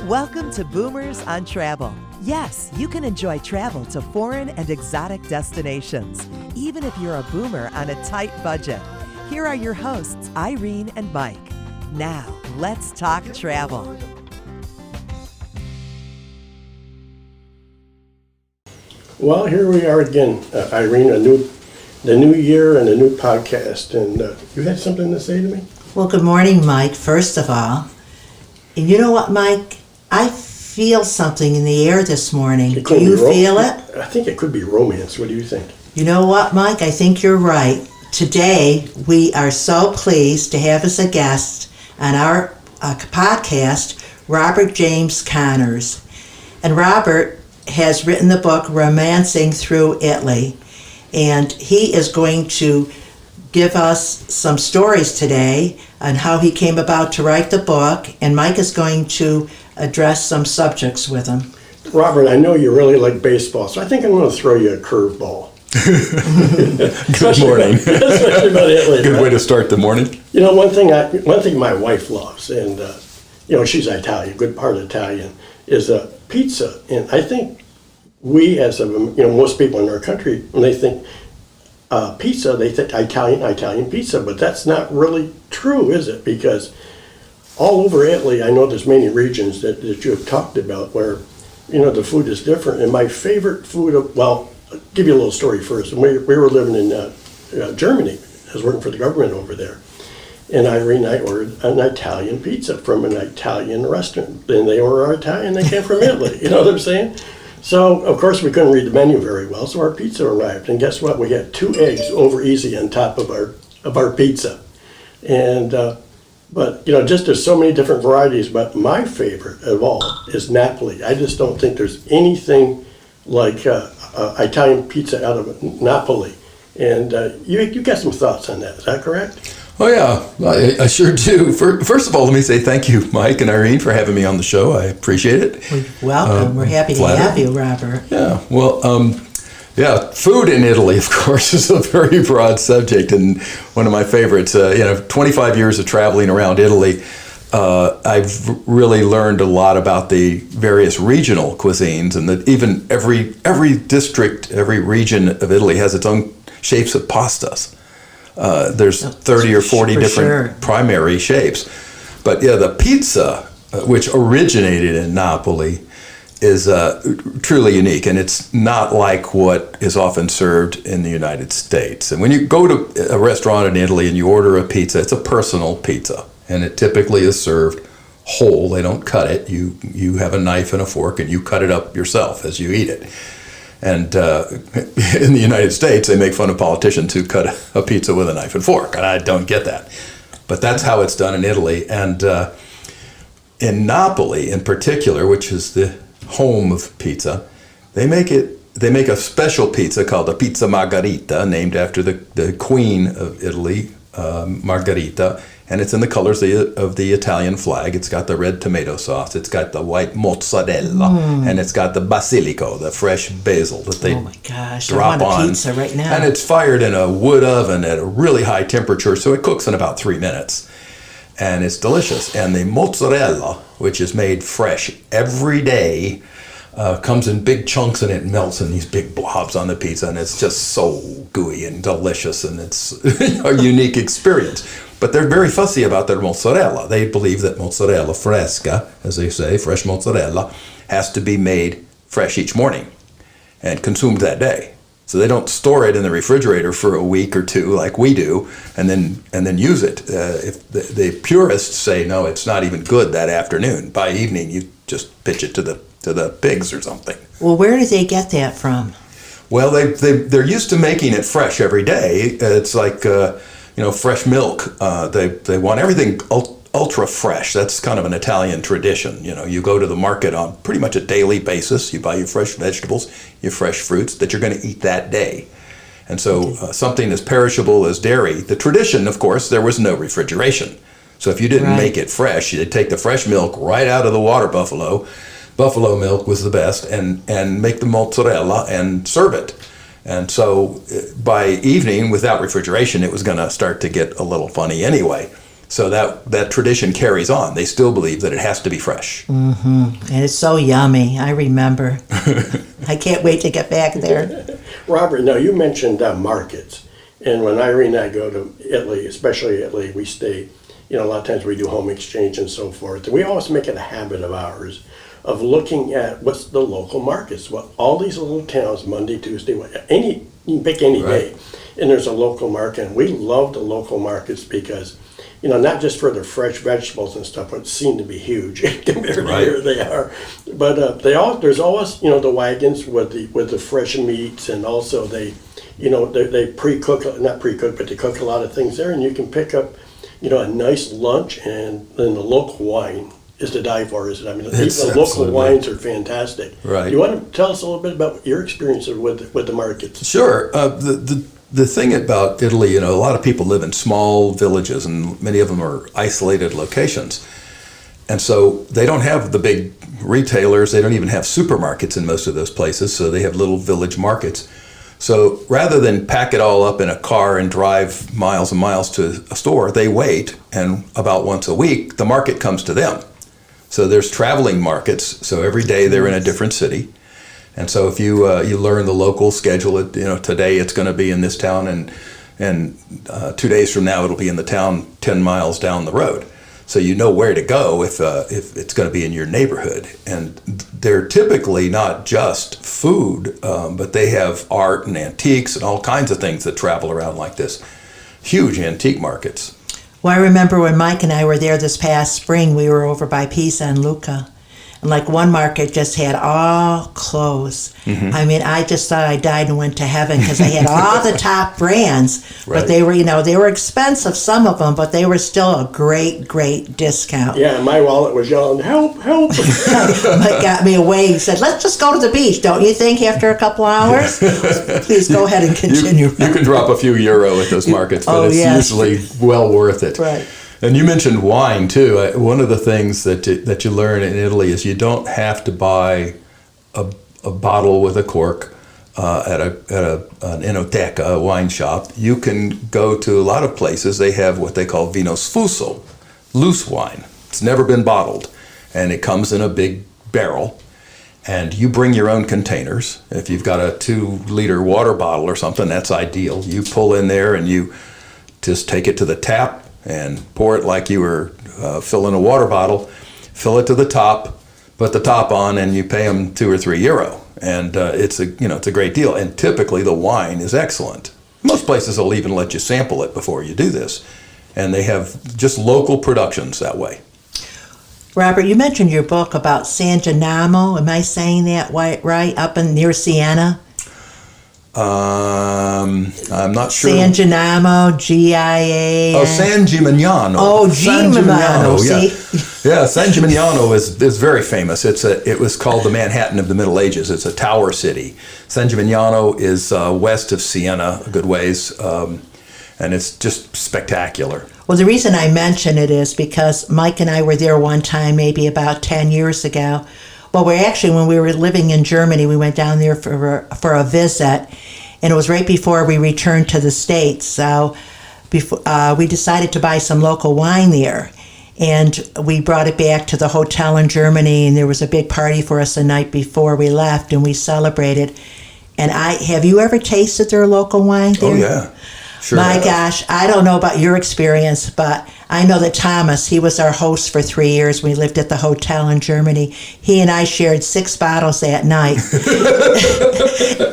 Welcome to Boomers on Travel. Yes, you can enjoy travel to foreign and exotic destinations, even if you're a boomer on a tight budget. Here are your hosts, Irene and Mike. Now, let's talk travel. Well, here we are again, Irene, the new year and a new podcast. And you had something to say to me? Well, good morning, Mike, first of all. And you know what, Mike? I feel something in the air this morning. Do you feel it? I think it could be romance. What do you think? You know what, Mike? I think you're right. Today, we are so pleased to have as a guest on our podcast, Robert James Connors. And Robert has written the book, Romancing Through Italy. And he is going to give us some stories today on how he came about to write the book. And Mike is going to address some subjects with him. Robert, I know you really like baseball, so I think I'm going to throw you a curveball. Good morning. Especially about Italy. Good way to start the morning. You know, one thing my wife loves, and she's Italian, good part Italian, is pizza. And I think we, as most people in our country, when they think pizza, they think Italian pizza, but that's not really true, is it? Because all over Italy, I know there's many regions that you have talked about where, the food is different. And my favorite food, I'll give you a little story first. We were living in Germany. I was working for the government over there. And Irene and I ordered an Italian pizza from an Italian restaurant. And they were Italian, they came from Italy. You know what I'm saying? So, of course, we couldn't read the menu very well, so our pizza arrived. And guess what? We had 2 eggs over easy on top of our pizza. And but just there's so many different varieties. But my favorite of all is Napoli. I just don't think there's anything like Italian pizza out of Napoli. And you got some thoughts on that? Is that correct? Oh, yeah, I sure do. First of all, let me say thank you, Mike and Irene, for having me on the show. I appreciate it. Welcome. We're happy to have you, Robert. Yeah, well, food in Italy, of course, is a very broad subject and one of my favorites. 25 years of traveling around Italy, I've really learned a lot about the various regional cuisines, and that even every district, every region of Italy has its own shapes of pastas. There's 30 or 40 different primary shapes. But yeah, the pizza, which originated in Napoli, is truly unique. And it's not like what is often served in the United States. And when you go to a restaurant in Italy and you order a pizza, it's a personal pizza. And it typically is served whole. They don't cut it. You have a knife and a fork and you cut it up yourself as you eat it. And in the United States, they make fun of politicians who cut a pizza with a knife and fork, and I don't get that. But that's how it's done in Italy. And in Napoli, in particular, which is the home of pizza, they make a special pizza called a pizza margherita, named after the queen of Italy, Margherita. And it's in the colors of the Italian flag. It's got the red tomato sauce. It's got the white mozzarella. And it's got the basilico, the fresh basil that they drop on. I want a pizza right now. And it's fired in a wood oven at a really high temperature, so it cooks in about 3 minutes. And it's delicious. And the mozzarella, which is made fresh every day, comes in big chunks and it melts in these big blobs on the pizza. And it's just so gooey and delicious. And it's a unique experience. But they're very fussy about their mozzarella. They believe that mozzarella fresca, as they say, fresh mozzarella, has to be made fresh each morning and consumed that day. So they don't store it in the refrigerator for a week or two like we do, and then use it. If the purists say no, it's not even good that afternoon. By evening, you just pitch it to the pigs or something. Well, where do they get that from? Well, they're used to making it fresh every day. It's like fresh milk. They want everything ultra fresh. That's kind of an Italian tradition. You go to the market on pretty much a daily basis. You buy your fresh vegetables, your fresh fruits that you're going to eat that day. And so something as perishable as dairy, the tradition, of course, there was no refrigeration. So if you didn't make it fresh, you'd take the fresh milk right out of the water buffalo. Buffalo milk was the best, and make the mozzarella and serve it. And so by evening, without refrigeration, it was going to start to get a little funny anyway. So that tradition carries on. They still believe that it has to be fresh. And it's so yummy. I remember. I can't wait to get back there. Robert, now you mentioned markets. And when Irene and I go to Italy, especially Italy, we stay, a lot of times we do home exchange and so forth. And we always make it a habit of ours of looking at what's the local markets. Well, all these little towns, Monday, Tuesday, you can pick any day. And there's a local market. And we love the local markets because, not just for the fresh vegetables and stuff, which seem to be huge compared to here they are. But there's always, the wagons with the fresh meats, and also they pre-cook, not pre-cook, but they cook a lot of things there, and you can pick up, a nice lunch, and then the local wine is to die for, isn't it? I mean, the local wines are fantastic. Right. You want to tell us a little bit about your experience with the markets? Sure. The thing about Italy, a lot of people live in small villages, and many of them are isolated locations. And so they don't have the big retailers. They don't even have supermarkets in most of those places, so they have little village markets. So rather than pack it all up in a car and drive miles and miles to a store, they wait, and about once a week, the market comes to them. So there's traveling markets, so every day they're in a different city. And so if you learn the local schedule, today it's going to be in this town, and 2 days from now it'll be in the town 10 miles down the road. So you know where to go if it's going to be in your neighborhood. And they're typically not just food, but they have art and antiques and all kinds of things that travel around like this. Huge antique markets. Well, I remember when Mike and I were there this past spring, we were over by Pisa and Lucca. And like one market just had all clothes. I mean, I just thought I died and went to heaven because they had all the top brands. But they were, they were expensive, some of them, but they were still a great, great discount. Yeah, and my wallet was yelling, help, help. Mike got me away. He said, let's just go to the beach, don't you think, after a couple hours? Please go ahead and continue. You can drop a few euro at those markets, but it's usually well worth it. Right. And you mentioned wine too. One of the things that you learn in Italy is you don't have to buy a bottle with a cork at an enoteca, a wine shop. You can go to a lot of places. They have what they call vino sfuso, loose wine. It's never been bottled, and it comes in a big barrel. And you bring your own containers. If you've got a 2-liter water bottle or something, that's ideal. You pull in there and you just take it to the tap and pour it like you were filling a water bottle, fill it to the top, put the top on, and you pay them €2 or €3. And it's a great deal. And typically the wine is excellent. Most places will even let you sample it before you do this. And they have just local productions that way. Robert, you mentioned your book about San Gimignano. Am I saying that right? Up in near Siena? I'm not sure. San Gimignano, G-I-A. Oh, San Gimignano. Oh, Gimignano, see? Yeah, San Gimignano is very famous. It was called the Manhattan of the Middle Ages. It's a tower city. San Gimignano is west of Siena a good ways, and it's just spectacular. Well, the reason I mention it is because Mike and I were there one time, maybe about 10 years ago. Well, when we were living in Germany, we went down there for a visit, and it was right before we returned to the States. So we decided to buy some local wine there, and we brought it back to the hotel in Germany, and there was a big party for us the night before we left, and we celebrated. And have you ever tasted their local wine there? Oh, yeah. Sure. My gosh, I don't know about your experience, but I know that Thomas, he was our host for 3 years. We lived at the hotel in Germany. He and I shared 6 bottles that night.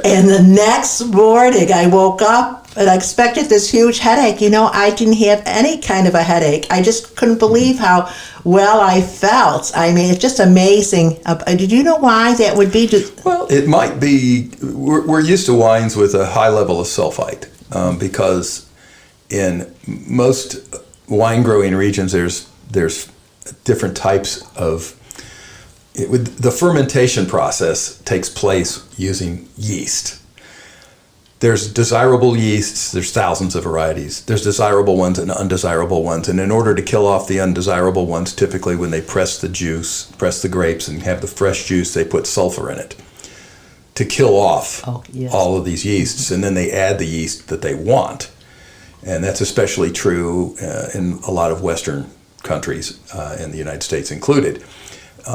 And the next morning I woke up and I expected this huge headache. I didn't have any kind of a headache. I just couldn't believe how well I felt. I mean, it's just amazing. Did you know why that would be? Well, it might be, we're used to wines with a high level of sulfite. Because in most wine growing regions, there's different types of the fermentation process takes place using yeast. There's desirable yeasts. There's thousands of varieties. There's desirable ones and undesirable ones. And in order to kill off the undesirable ones, typically when they press the grapes and have the fresh juice, they put sulfur in it to kill off all of these yeasts, and then they add the yeast that they want. And that's especially true in a lot of Western countries, and the United States included.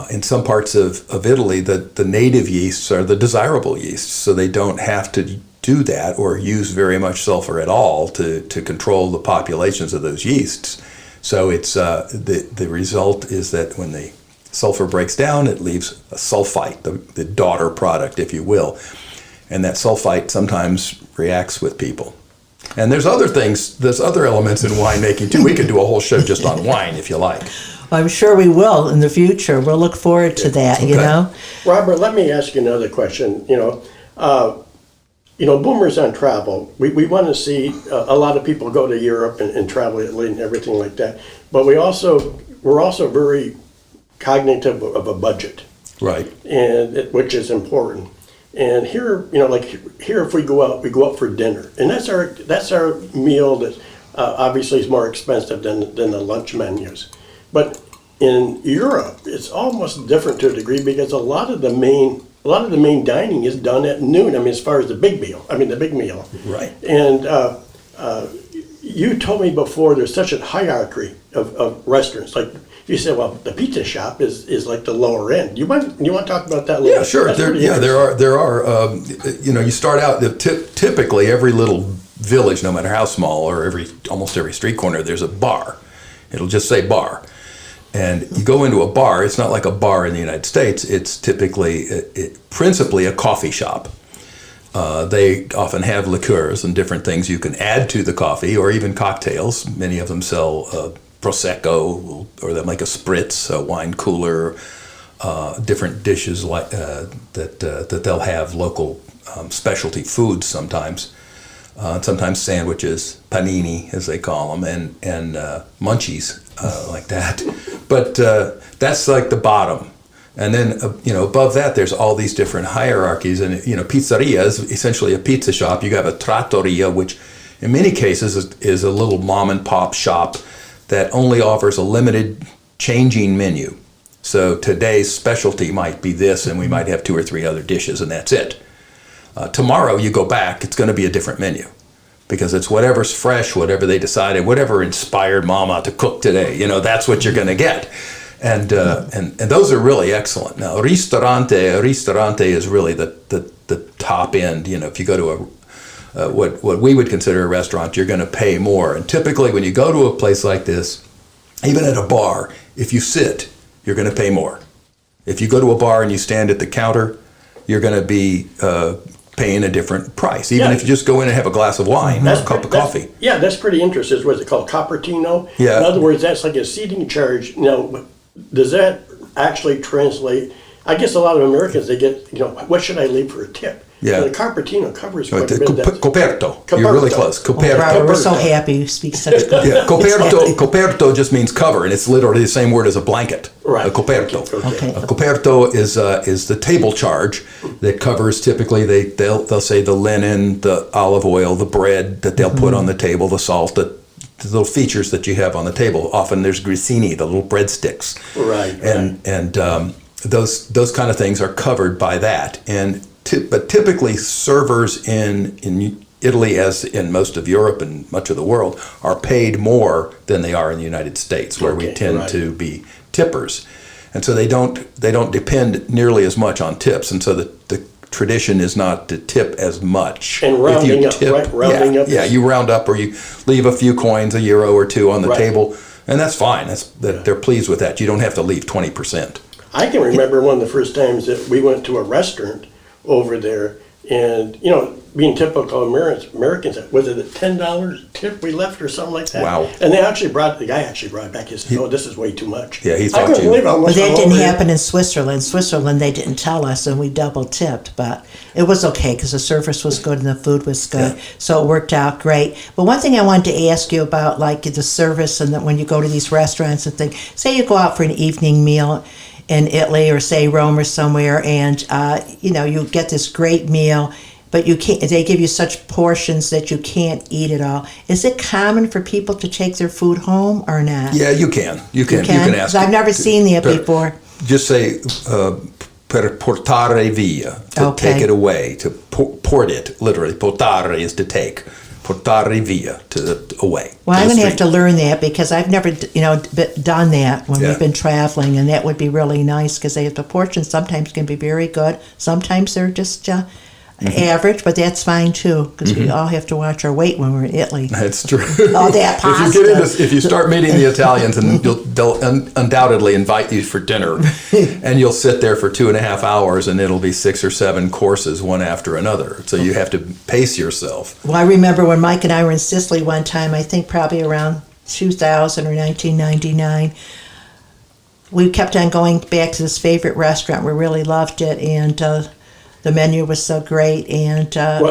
In some parts of Italy, the native yeasts are the desirable yeasts, so they don't have to do that or use very much sulfur at all to control the populations of those yeasts. So it's the result is that when the sulfur breaks down, it leaves a sulfite, the daughter product, if you will. And that sulfite sometimes reacts with people. And there's other things, there's other elements in winemaking too. We could do a whole show just on wine if you like. I'm sure we will in the future. We'll look forward to that, Okay. you know. Robert, let me ask you another question. Boomers on travel. We want to see a lot of people go to Europe and travel Italy and everything like that. But we're also very cognitive of a budget, Right. which is important. And here, here, if we go out for dinner, and that's our meal that obviously is more expensive than the lunch menus. But in Europe, it's almost different to a degree because a lot of the main dining is done at noon. I mean, as far as the big meal. Right. And you told me before there's such a hierarchy of restaurants. Like you said, well, the pizza shop is like the lower end. You want to talk about that a little? Yeah, sure. There are. You start out typically every little village, no matter how small, or almost every street corner, there's a bar. It'll just say bar, and you go into a bar. It's not like a bar in the United States. It's typically principally a coffee shop. They often have liqueurs and different things you can add to the coffee, or even cocktails. Many of them sell prosecco, or they'll make a spritz, a wine cooler, different dishes like that they'll have local specialty foods sometimes. Sometimes sandwiches, panini as they call them, and munchies like that. But that's like the bottom. And then, above that, there's all these different hierarchies. And, pizzeria is essentially a pizza shop. You have a trattoria, which in many cases is a little mom and pop shop that only offers a limited changing menu. So today's specialty might be this, and we might have 2 or 3 other dishes, and that's it. Tomorrow you go back, it's going to be a different menu because it's whatever's fresh, whatever they decided, whatever inspired mama to cook today. That's what you're going to get. And those are really excellent. Now, ristorante is really the top end. If you go to what we would consider a restaurant, you're going to pay more. And typically when you go to a place like this, even at a bar, if you sit, you're going to pay more. If you go to a bar and you stand at the counter, you're going to be paying a different price, even if you just go in and have a glass of wine or a cup of coffee. That's pretty interesting. What's it called? Coppertino? Yeah. In other words, that's like a seating charge. Now, does that actually translate? I guess a lot of Americans, they get, what should I leave for a tip? Yeah. So the Coppertino covers quite a bit. Coperto. You're really close. Coperto. Robert, we're so happy you speak such good. Yeah, coperto just means cover, and it's literally the same word as a blanket. Right. A coperto. Okay. A coperto is the table charge that covers typically they'll say the linen, the olive oil, the bread that they'll put on the table, the salt, the little features that you have on the table. Often there's grissini, the little breadsticks. Right. And those kind of things are covered by that. But typically servers in Italy, as in most of Europe and much of the world, are paid more than they are in the United States, where we tend to be tippers. And so they don't depend nearly as much on tips. And so the tradition is not to tip as much. And rounding up, right? Rounding up. Yeah, you round up, or you leave a few coins, €1 or 2 on the table, and that's fine. They're pleased with that. You don't have to leave 20%. I can remember one of the first times that we went to a restaurant over there, and being typical Americans, was it a $10 tip we left or something like that? Wow. And the guy actually brought it back. He said, "No, this is way too much." Yeah, he I thought couldn't believe how much. But that I didn't owed. happen in Switzerland. Switzerland, they didn't tell us, and we double tipped. But it was okay because the service was good and the food was good, so it worked out great. But one thing I wanted to ask you about, like the service, and that when you go to these restaurants and things, say you go out for an evening meal in Italy or say Rome or somewhere, and you get this great meal, but you can't. They give you such portions that you can't eat it all. Is it common for people to take their food home or not? Yeah, you can. You can ask. 'Cause I've never seen that before. Just say per portare via, to take it away, to port it. Literally, portare is to take. portare via, away. Well, to I'm the going to have street. to learn that because I've never, done that when Yeah. we've been traveling, and that would be really nice because the portions sometimes can be very good. Sometimes they're just average, but that's fine too because we all have to watch our weight when we're in Italy. That's true. All that pasta. If you start meeting the Italians, and they'll undoubtedly invite you for dinner, and you'll sit there for 2.5 hours, and it'll be 6 or 7 courses, one after another. So you have to pace yourself. Well, I remember when Mike and I were in Sicily one time, I think probably around 2000 or 1999, we kept on going back to this favorite restaurant. We really loved it, and the menu was so great. And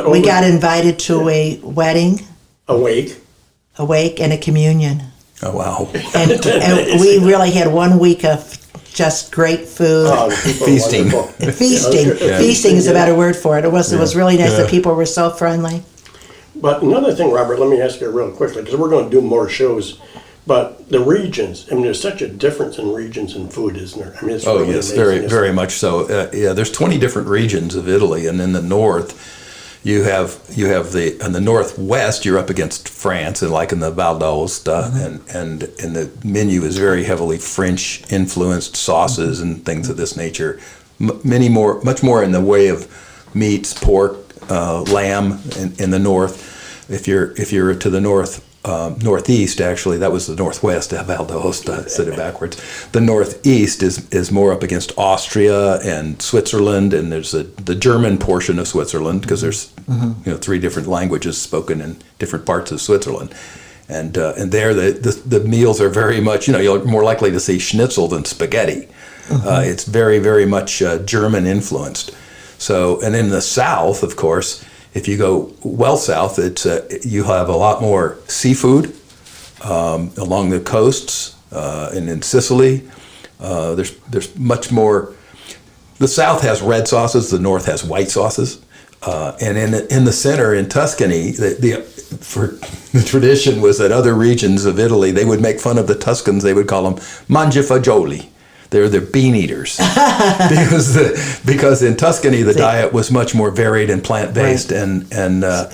we got invited to a wedding, A wake. a wake, and a communion. Oh wow! And we really had 1 week of just great food. Oh, the people are Feasting. wonderful. Feasting. Yeah. Feasting is a better word for it. It was really nice. Yeah. The people were so friendly. But another thing, Robert, let me ask you real quickly, because we're going to do more shows. But the regions, I mean, there's such a difference in regions in food, isn't there? I mean, it's Oh really yes, amazing, very isn't it? very much so. There's 20 different regions of Italy, and in the north, you have in the northwest, you're up against France, and like in the Val d'Aosta, and the menu is very heavily French influenced sauces and things of this nature. Much more in the way of meats, pork, lamb in the north. If you're to the northeast, actually, that was the northwest. Val d'Aosta, I said it backwards. The northeast is more up against Austria and Switzerland, and there's the German portion of Switzerland because there's 3 different languages spoken in different parts of Switzerland, and there the meals are very much you're more likely to see schnitzel than spaghetti. It's very very much German influenced. So, and in the south, of course. If you go well south, you have a lot more seafood along the coasts and in Sicily. There's much more. The south has red sauces. The north has white sauces. And in the center in Tuscany, the tradition was that other regions of Italy they would make fun of the Tuscans. They would call them mangiafagioli. They're the bean eaters because in Tuscany the diet was much more varied and plant based and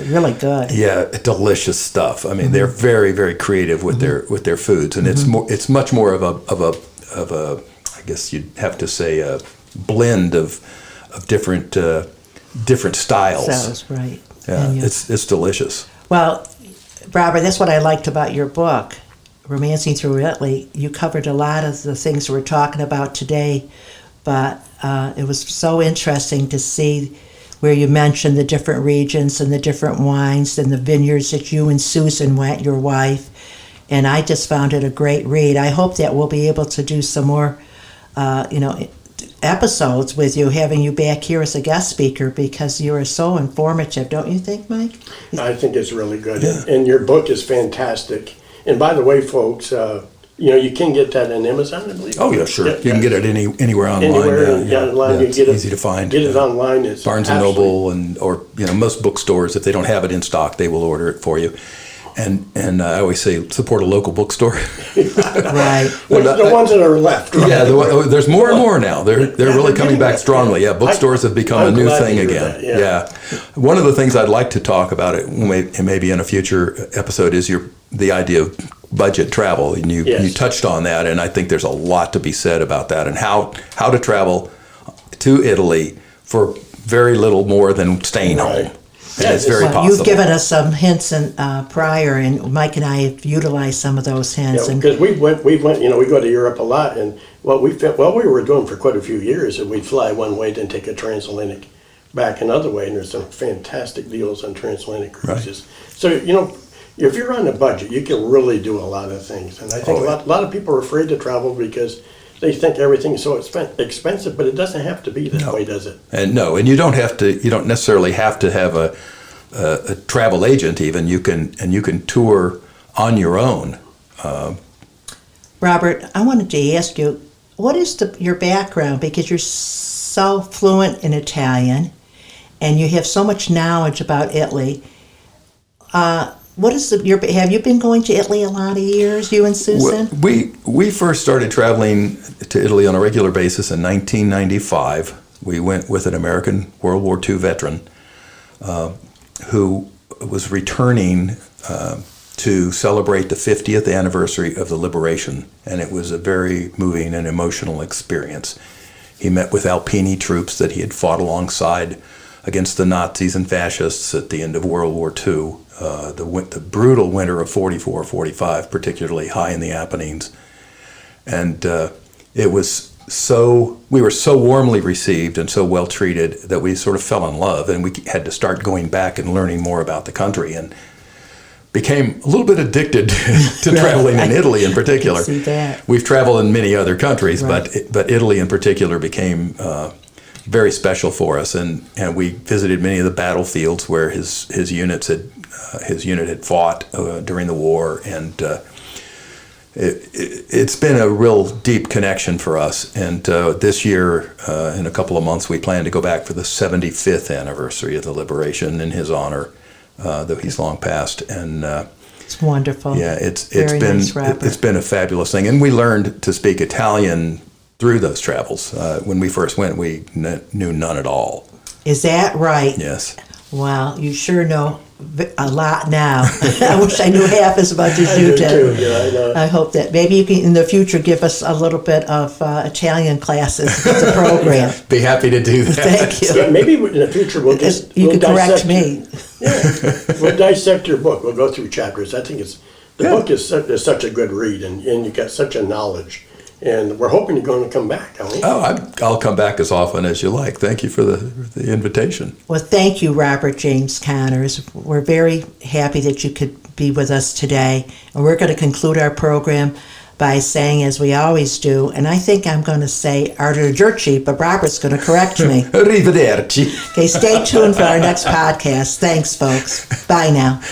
Really good. yeah, delicious stuff. I mean, they're very very creative with their foods, and it's much more of a I guess you'd have to say a blend of different styles. Sounds right. Yeah, And it's delicious. well, Robert, that's what I liked about your book, Romancing Through Italy. You covered a lot of the things we're talking about today, but it was so interesting to see where you mentioned the different regions and the different wines and the vineyards that you and Susan went, your wife, and I just found it a great read. I hope that we'll be able to do some more, episodes with you, having you back here as a guest speaker because you are so informative, don't you think, Mike? I think it's really good. And your book is fantastic. And by the way, folks, you can get that on Amazon, I believe. Oh yeah, sure. You can get it anywhere online. Anywhere, online. You It's get it, easy to find. Get it online. It's Barnes and Noble or most bookstores, if they don't have it in stock, they will order it for you. And I always say support a local bookstore. Right. The ones that are left. Right? Yeah, there's more and more now. They're really coming back strongly. Yeah, bookstores have become I'm a new glad to thing hear again. that, yeah. One of the things I'd like to talk about maybe in a future episode is the idea of budget travel, and you touched on that, and I think there's a lot to be said about that and how to travel to Italy for very little more than staying home. And it's very possible. You've given us some hints prior, and Mike and I have utilized some of those hints. Because we went, we go to Europe a lot, and what we were doing for quite a few years is we'd fly one way, then take a transatlantic back another way, and there's some fantastic deals on transatlantic cruises. Right. So, if you're on a budget, you can really do a lot of things. And I think a lot of people are afraid to travel because they think everything's so expensive, but it doesn't have to be that way, does it? And you don't necessarily have to have a travel agent even. You can tour on your own. Robert, I wanted to ask you, what is your background? Because you're so fluent in Italian and you have so much knowledge about Italy. Have you been going to Italy a lot of years, you and Susan? We first started traveling to Italy on a regular basis in 1995. We went with an American World War II veteran who was returning to celebrate the 50th anniversary of the liberation, and it was a very moving and emotional experience. He met with Alpini troops that he had fought alongside against the Nazis and fascists at the end of World War II, the brutal winter of 44-45, particularly high in the Apennines. And we were so warmly received and so well treated that we sort of fell in love, and we had to start going back and learning more about the country, and became a little bit addicted to traveling in Italy in particular. I can see that. We've traveled in many other countries, Right. but Italy in particular became very special for us, and we visited many of the battlefields where his unit had fought during the war, and it's been a real deep connection for us. And this year, in a couple of months, we plan to go back for the 75th anniversary of the liberation in his honor, though he's long passed. And It's wonderful. yeah, it's Very been nice, Robert. it's been a fabulous thing, and we learned to speak Italian through those travels. When we first went, we knew none at all. Is that right? Yes. Wow, you sure know a lot now. I wish I knew half as much as you do did. too, yeah, I know. I hope that maybe you can in the future give us a little bit of Italian classes with the program. Be happy to do that. Thank you. Yeah, maybe in the future we'll just You we'll can correct dissect me. We'll dissect your book. We'll go through chapters. I think the book is such a good read, and you get such a knowledge. And we're hoping you're going to come back, aren't we? Oh, I'll come back as often as you like. Thank you for the invitation. Well, thank you, Robert James Connors. We're very happy that you could be with us today. And we're going to conclude our program by saying, as we always do, and I think I'm going to say arrivederci, but Robert's going to correct me. Arrivederci. Okay, stay tuned for our next podcast. Thanks, folks. Bye now.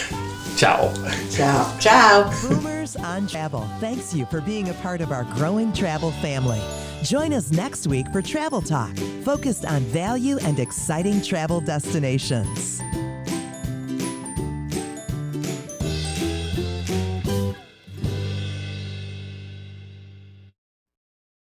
Ciao. Ciao. Ciao. Boomers on Travel thanks you for being a part of our growing travel family. Join us next week for Travel Talk, focused on value and exciting travel destinations.